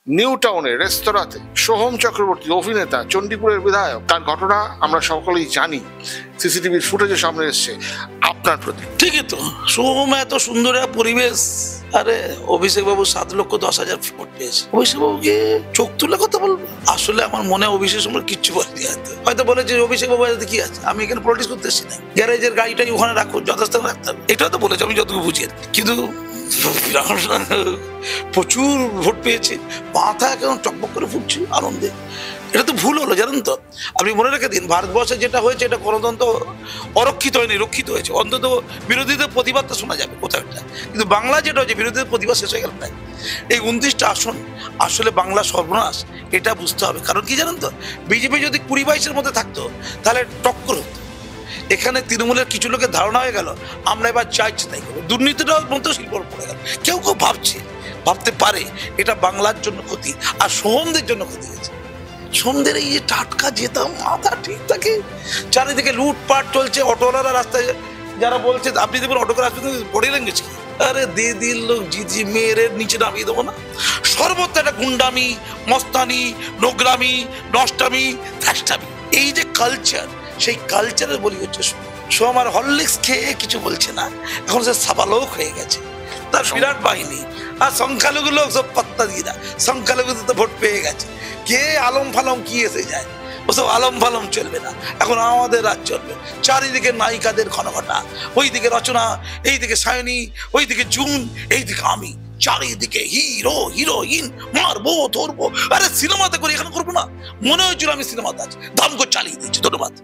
New টাউনের রেস্তোরাঁতে সোহম চক্রবর্তী অভিনেতা চণ্ডীপুরের বিধায়ক, তার ঘটনা আমরা সকলেই জানি, সিসিটিভির ফুটেজের সামনে এসছে। আপনার প্রতি ঠিকই তো, সোহম এত সুন্দর একটা পরিবেশ, আরে অভিষেক বাবু 7,10,000 ভোট পেয়েছে, অভিষেক বাবুকে চোখ তুলে কথা বলবো? আসলে আমার মনে অভিষেক সম্পর্কে কিচ্ছু বলেনি, হয়তো বলেছে অভিষেক বাবু কি আছে, আমি এখানে পলিটিক্স করতে এসেছি না, গ্যারেজের গাড়িটাই ওখানে রাখো, যথাস্থানে রাখতে হবে, এটাও তো বলেছে, আমি যতটুকু বুঝি। কিন্তু প্রচুর ভোট পেয়েছে, মাথা কেমন টকবক করে ফুটছে আনন্দে। এটা তো ভুল হলো, জানেন তো। আপনি মনে রেখে দিন, ভারতবর্ষে যেটা হয়েছে, এটা গণতন্ত্র অরক্ষিত হয়নি, রক্ষিত হয়েছে। অন্তত বিরোধীদের প্রতিবাদটা শোনা যাবে কোথাও একটা, কিন্তু বাংলা যেটা হয়েছে, বিরোধীদের প্রতিবাদ শেষ হয়ে গেল না। এই 29টা আসন আসলে বাংলা সর্বনাশ, এটা বুঝতে হবে। কারণ কি জানেন তো, বিজেপি যদি 20-22-এর মধ্যে থাকতো তাহলে টক্কর হতো। এখানে তৃণমূলের কিছু লোকের ধারণা হয়ে গেল আমরা এবার চাইছি তাই করবো, দুর্নীতিটাও মন্ত্রশিল্প পড়ে গেল। কেউ কেউ ভাবতে পারে এটা বাংলার জন্য ক্ষতি, আর সোহমদের জন্য ক্ষতি হয়েছে। সোহমদের এই যে টাটকা যেতাম, মাথা ঠিক থাকে, চারিদিকে লুটপাট চলছে, অটোওয়ালারা রাস্তায় যারা বলছে, আপনি দেখবেন অটো করে আসবেন, বডি ল্যাঙ্গুয়েজ কি, আরে দিল লোক জিজি মেয়ের নিচে নামিয়ে দেবো না, সর্বত্র একটা গুন্ডামি, মস্তানি, নোংরামি, নষ্টামি, ধ্যাষ্টামি, এই যে কালচার, সেই কালচারের বলি হচ্ছে সোহম। আর হরলিক্স খেয়ে কিছু বলছে না, এখন সে সাবালোক হয়ে গেছে, তার বিরাট বাহিনী। আর সংখ্যালঘু লোক সব পাত্তা দিয়ে না, সংখ্যালঘুদের তো ভোট পেয়ে গেছে, কে আলম ফালম কি এসে যায়, ওসব আলম ফালম চলবে না, এখন আমাদের রাজ চলবে। চারিদিকে নায়িকাদের ঘনঘটা, ওইদিকে রচনা, এইদিকে সায়নী, ওইদিকে জুন, এইদিকে আমি, চারিদিকে হিরো হিরোইন, মারবো ধরবো। আরে সিনেমাতে করি, এখানে করবো না? মনে হয়েছিল আমি সিনেমাতে আছি, দাম করে চালিয়ে দিয়েছি। ধন্যবাদ।